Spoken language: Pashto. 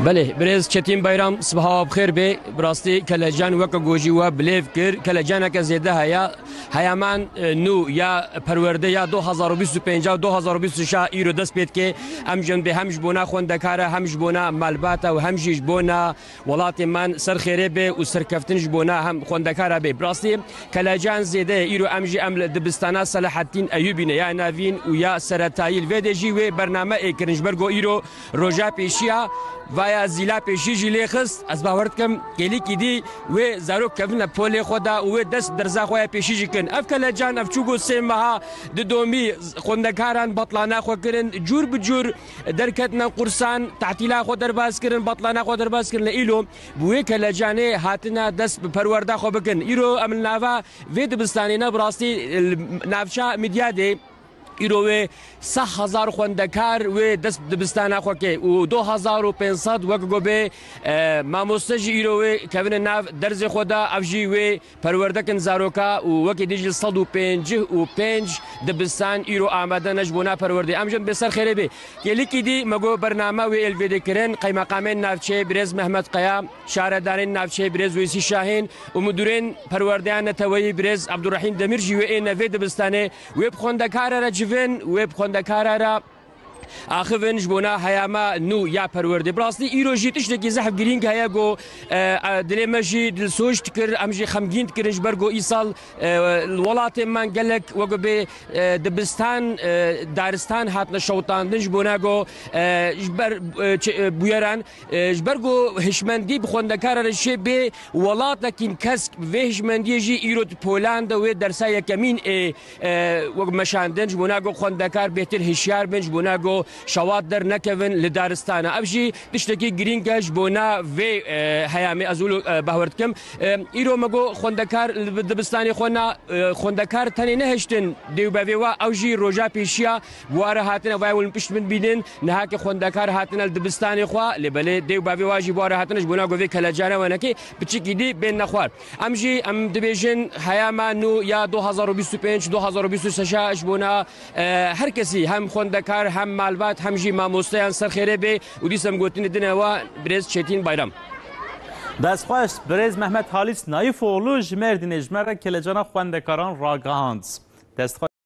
بله برز چتین بایرام صبح بخیر به براستی کلجان وک گوجی و بلیف کر کلجان که زیده هیا من نو یا پرورده یا 2025 و 2026 ایرو دست بید که همجن به همش بونا خوندکاره همش بونا ملبات و همش بونا ولات من سر خیره به و سر کفتنش بونا هم خوندکاره به براستی کلجان زیده ایرو امجی عمل دبستانا صلاح الدین ایوبی یا نوین و یا سرتایل ودجی و برنامه اکرنج برگو ایرو روجا پیشیا ویا زیلا پیشی جلی خست از باورد کم کلی کدی و زارو کفن پول خدا و دست درزا خویا پیشی جکن اف کلجان اف چوگو سیمها دومی خوندکاران بطلانا خو کرن جور بجور درکتنا قرصان تعطیلا خو درباز کرن بطلانا خو درباز کرن ایلو بوی کلجان هاتنا دست پرورده خو بکن ایرو عمل نافا وید بستانینا براستی نافشا میدیاده ایروه 1000 خوندکار و دست دبستان خوکه و 2500 وقت گوبه ماموستج ایروه کفن ناف درز خدا افجی و پروردکن زاروکا و وقت دیجل 155 دبستان ایرو آماده نجبونا پرورده امجن بسر خیره به کلی کدی مگو برنامه و الویده کرن قیمقامین نافچه برز محمد قیام شاردارین نافچه برز ویسی شاهین و مدورین پروردیان توی برز عبدالرحیم دمیرجی و این نوی دبستانه و خوندکار را جوین وب خوندکارا آخرین جبونا هیاما نو یا پرورده براستی ایرو جیتش دکی زحف گرینگ هیا گو دل ماشی دل سوش تکر امجی خمگین تکرش برگو ایسال الولات من قالك وقبه دبستان دارستان هات نشوطان جبونا گو جبر بویران جبرگو هشمندی بخوندکار رشی به ولات لكن کسک و هشمندی جی ایرو پولند و درسای کمین وقت مشاندن جبونا گو خوندکار بهتر هشیار بن جبونا گو شواد در نکوین لدارستان ابجی دشتکی گرینگش بونا و هیامی ازولو باورد کم ایرو مگو خوندکار دبستانی خونا خوندکار تنی نهشتن دیو باویوا اوجی روجا پیشیا بواره هاتن وایول پشت من بیدن نهاک خوندکار هاتن دبستانی خوا لبله دیو باویوا جی بواره هاتنش بونا گوی کلاجانه ونکی بچکی دی بین نخوار امجی ام دبیجن هیاما نو یا 2025 2026 بونا هر کسی هم خوندکار هم مالبات همجی ماموستیان سر خیره به و دیسم گوتین دنه و برز چتین بایرام دستخواش برز محمد حالیس نایف اولو جمردین اجمر کلجان خوندکاران راگاهاند